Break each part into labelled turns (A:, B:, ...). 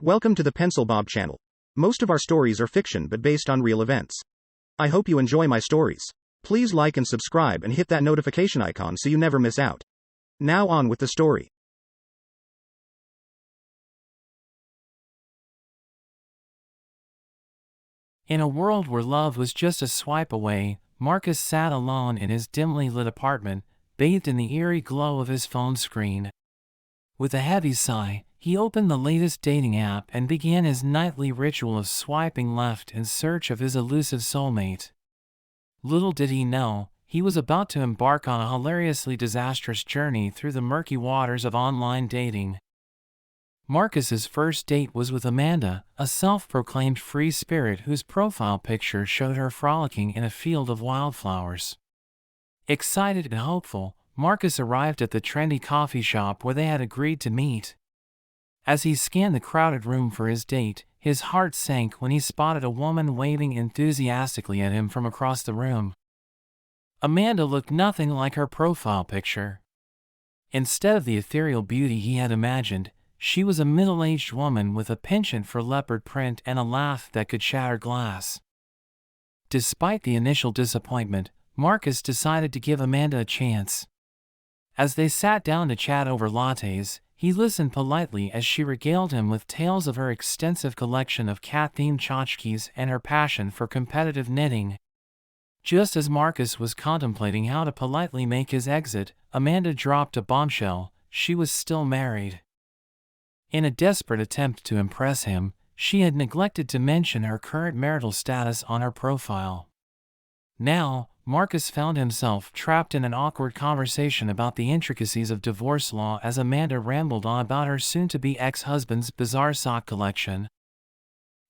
A: Welcome to the Pencil Bob channel. Most of our stories are fiction but based on real events. I hope you enjoy my stories. Please like and subscribe and hit that notification icon so you never miss out. Now on with the story.
B: In a world where love was just a swipe away, Marcus sat alone in his dimly lit apartment, bathed in the eerie glow of his phone screen. With a heavy sigh, he opened the latest dating app and began his nightly ritual of swiping left in search of his elusive soulmate. Little did he know, he was about to embark on a hilariously disastrous journey through the murky waters of online dating. Marcus's first date was with Amanda, a self-proclaimed free spirit whose profile picture showed her frolicking in a field of wildflowers. Excited and hopeful, Marcus arrived at the trendy coffee shop where they had agreed to meet. As he scanned the crowded room for his date, his heart sank when he spotted a woman waving enthusiastically at him from across the room. Amanda looked nothing like her profile picture. Instead of the ethereal beauty he had imagined, she was a middle-aged woman with a penchant for leopard print and a laugh that could shatter glass. Despite the initial disappointment, Marcus decided to give Amanda a chance. As they sat down to chat over lattes, he listened politely as she regaled him with tales of her extensive collection of cat-themed tchotchkes and her passion for competitive knitting. Just as Marcus was contemplating how to politely make his exit, Amanda dropped a bombshell: she was still married. In a desperate attempt to impress him, she had neglected to mention her current marital status on her profile. Now, Marcus found himself trapped in an awkward conversation about the intricacies of divorce law as Amanda rambled on about her soon-to-be ex-husband's bizarre sock collection.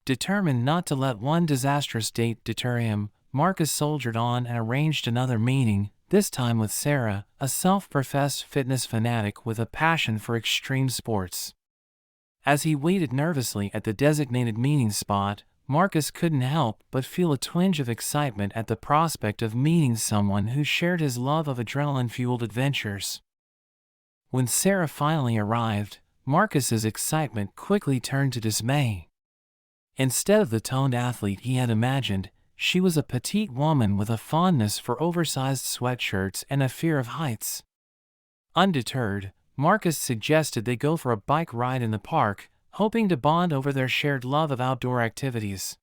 B: Determined not to let one disastrous date deter him, Marcus soldiered on and arranged another meeting, this time with Sarah, a self-professed fitness fanatic with a passion for extreme sports. As he waited nervously at the designated meeting spot, Marcus couldn't help but feel a twinge of excitement at the prospect of meeting someone who shared his love of adrenaline-fueled adventures. When Sarah finally arrived, Marcus's excitement quickly turned to dismay. Instead of the toned athlete he had imagined, she was a petite woman with a fondness for oversized sweatshirts and a fear of heights. Undeterred, Marcus suggested they go for a bike ride in the park, hoping to bond over their shared love of outdoor activities.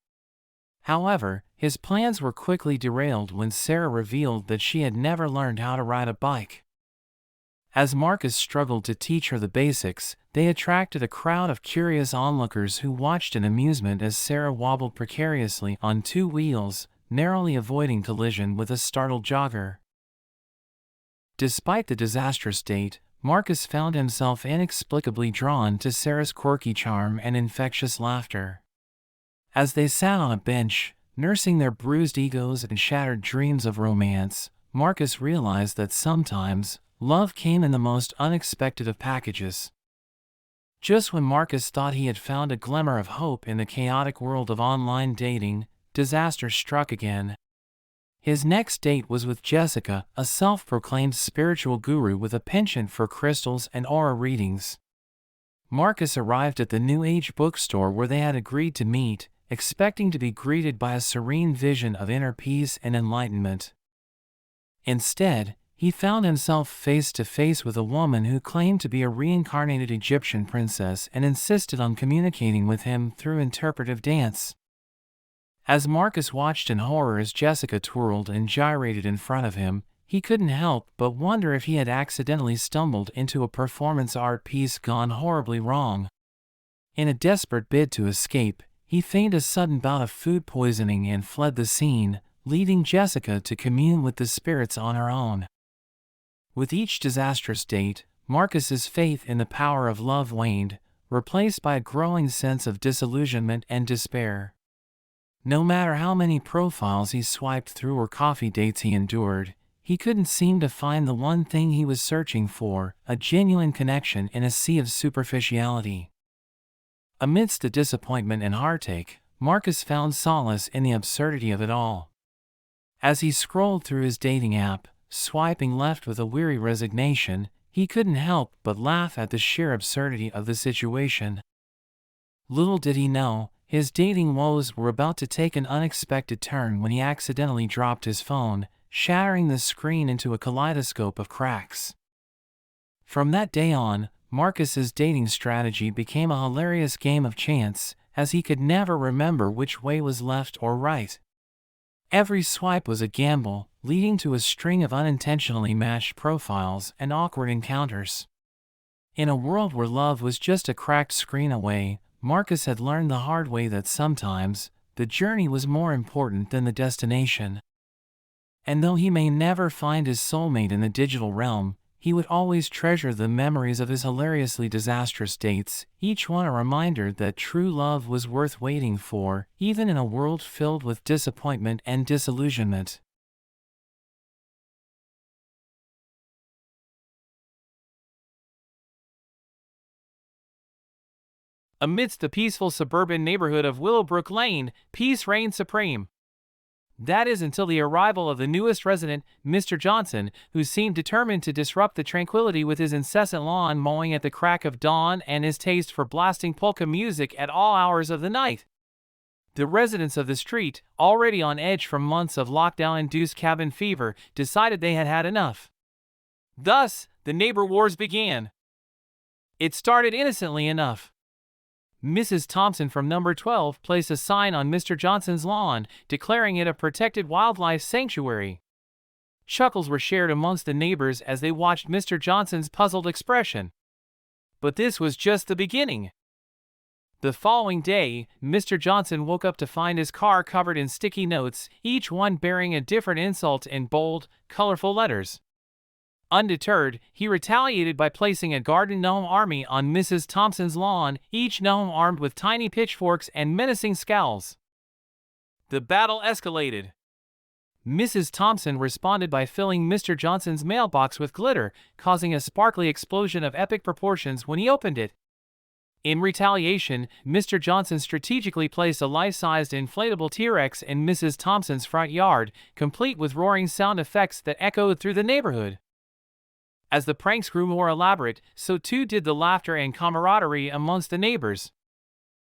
B: However, his plans were quickly derailed when Sarah revealed that she had never learned how to ride a bike. As Marcus struggled to teach her the basics, they attracted a crowd of curious onlookers who watched in amusement as Sarah wobbled precariously on two wheels, narrowly avoiding collision with a startled jogger. Despite the disastrous date, Marcus found himself inexplicably drawn to Sarah's quirky charm and infectious laughter. As they sat on a bench, nursing their bruised egos and shattered dreams of romance, Marcus realized that sometimes, love came in the most unexpected of packages. Just when Marcus thought he had found a glimmer of hope in the chaotic world of online dating, disaster struck again. His next date was with Jessica, a self-proclaimed spiritual guru with a penchant for crystals and aura readings. Marcus arrived at the New Age bookstore where they had agreed to meet, expecting to be greeted by a serene vision of inner peace and enlightenment. Instead, he found himself face to face with a woman who claimed to be a reincarnated Egyptian princess and insisted on communicating with him through interpretive dance. As Marcus watched in horror as Jessica twirled and gyrated in front of him, he couldn't help but wonder if he had accidentally stumbled into a performance art piece gone horribly wrong. In a desperate bid to escape, he feigned a sudden bout of food poisoning and fled the scene, leaving Jessica to commune with the spirits on her own. With each disastrous date, Marcus's faith in the power of love waned, replaced by a growing sense of disillusionment and despair. No matter how many profiles he swiped through or coffee dates he endured, he couldn't seem to find the one thing he was searching for: a genuine connection in a sea of superficiality. Amidst the disappointment and heartache, Marcus found solace in the absurdity of it all. As he scrolled through his dating app, swiping left with a weary resignation, he couldn't help but laugh at the sheer absurdity of the situation. Little did he know, his dating woes were about to take an unexpected turn when he accidentally dropped his phone, shattering the screen into a kaleidoscope of cracks. From that day on, Marcus's dating strategy became a hilarious game of chance, as he could never remember which way was left or right. Every swipe was a gamble, leading to a string of unintentionally matched profiles and awkward encounters. In a world where love was just a cracked screen away, Marcus had learned the hard way that sometimes, the journey was more important than the destination. And though he may never find his soulmate in the digital realm, he would always treasure the memories of his hilariously disastrous dates, each one a reminder that true love was worth waiting for, even in a world filled with disappointment and disillusionment. Amidst the peaceful suburban neighborhood of Willowbrook Lane, peace reigned supreme. That is until the arrival of the newest resident, Mr. Johnson, who seemed determined to disrupt the tranquility with his incessant lawn mowing at the crack of dawn and his taste for blasting polka music at all hours of the night. The residents of the street, already on edge from months of lockdown-induced cabin fever, decided they had had enough. Thus, the neighbor wars began. It started innocently enough. Mrs. Thompson from number 12 placed a sign on Mr. Johnson's lawn, declaring it a protected wildlife sanctuary. Chuckles were shared amongst the neighbors as they watched Mr. Johnson's puzzled expression. But this was just the beginning. The following day, Mr. Johnson woke up to find his car covered in sticky notes, each one bearing a different insult in bold, colorful letters. Undeterred, he retaliated by placing a garden gnome army on Mrs. Thompson's lawn, each gnome armed with tiny pitchforks and menacing scowls. The battle escalated. Mrs. Thompson responded by filling Mr. Johnson's mailbox with glitter, causing a sparkly explosion of epic proportions when he opened it. In retaliation, Mr. Johnson strategically placed a life-sized inflatable T-Rex in Mrs. Thompson's front yard, complete with roaring sound effects that echoed through the neighborhood. As the pranks grew more elaborate, so too did the laughter and camaraderie amongst the neighbors.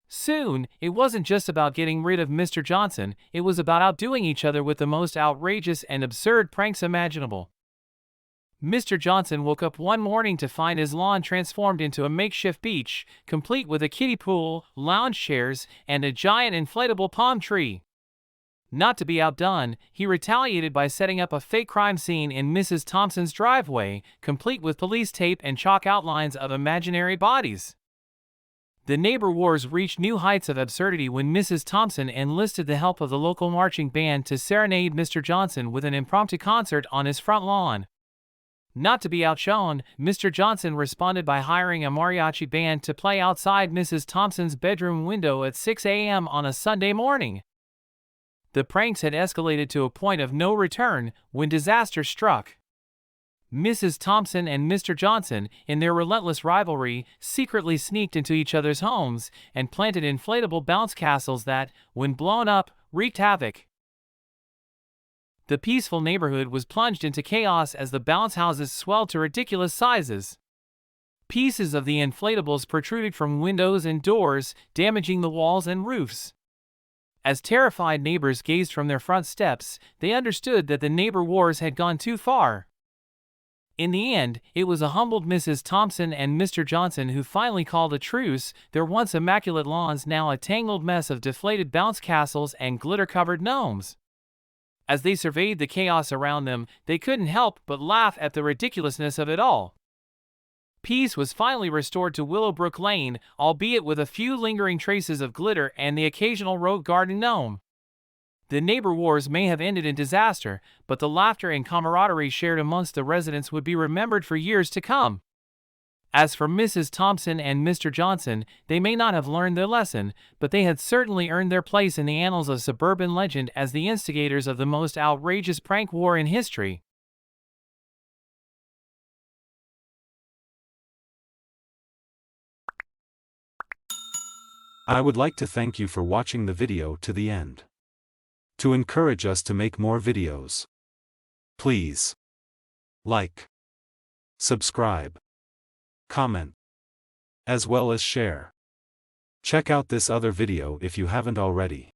B: Soon, it wasn't just about getting rid of Mr. Johnson, it was about outdoing each other with the most outrageous and absurd pranks imaginable. Mr. Johnson woke up one morning to find his lawn transformed into a makeshift beach, complete with a kiddie pool, lounge chairs, and a giant inflatable palm tree. Not to be outdone, he retaliated by setting up a fake crime scene in Mrs. Thompson's driveway, complete with police tape and chalk outlines of imaginary bodies. The neighbor wars reached new heights of absurdity when Mrs. Thompson enlisted the help of the local marching band to serenade Mr. Johnson with an impromptu concert on his front lawn. Not to be outshone, Mr. Johnson responded by hiring a mariachi band to play outside Mrs. Thompson's bedroom window at 6 a.m. on a Sunday morning. The pranks had escalated to a point of no return when disaster struck. Mrs. Thompson and Mr. Johnson, in their relentless rivalry, secretly sneaked into each other's homes and planted inflatable bounce castles that, when blown up, wreaked havoc. The peaceful neighborhood was plunged into chaos as the bounce houses swelled to ridiculous sizes. Pieces of the inflatables protruded from windows and doors, damaging the walls and roofs. As terrified neighbors gazed from their front steps, they understood that the neighbor wars had gone too far. In the end, it was a humbled Mrs. Thompson and Mr. Johnson who finally called a truce, their once immaculate lawns now a tangled mess of deflated bounce castles and glitter-covered gnomes. As they surveyed the chaos around them, they couldn't help but laugh at the ridiculousness of it all. Peace was finally restored to Willowbrook Lane, albeit with a few lingering traces of glitter and the occasional rogue garden gnome. The neighbor wars may have ended in disaster, but the laughter and camaraderie shared amongst the residents would be remembered for years to come. As for Mrs. Thompson and Mr. Johnson, they may not have learned their lesson, but they had certainly earned their place in the annals of suburban legend as the instigators of the most outrageous prank war in history.
C: I would like to thank you for watching the video to the end. To encourage us to make more videos, please like, subscribe, comment, as well as share. Check out this other video if you haven't already.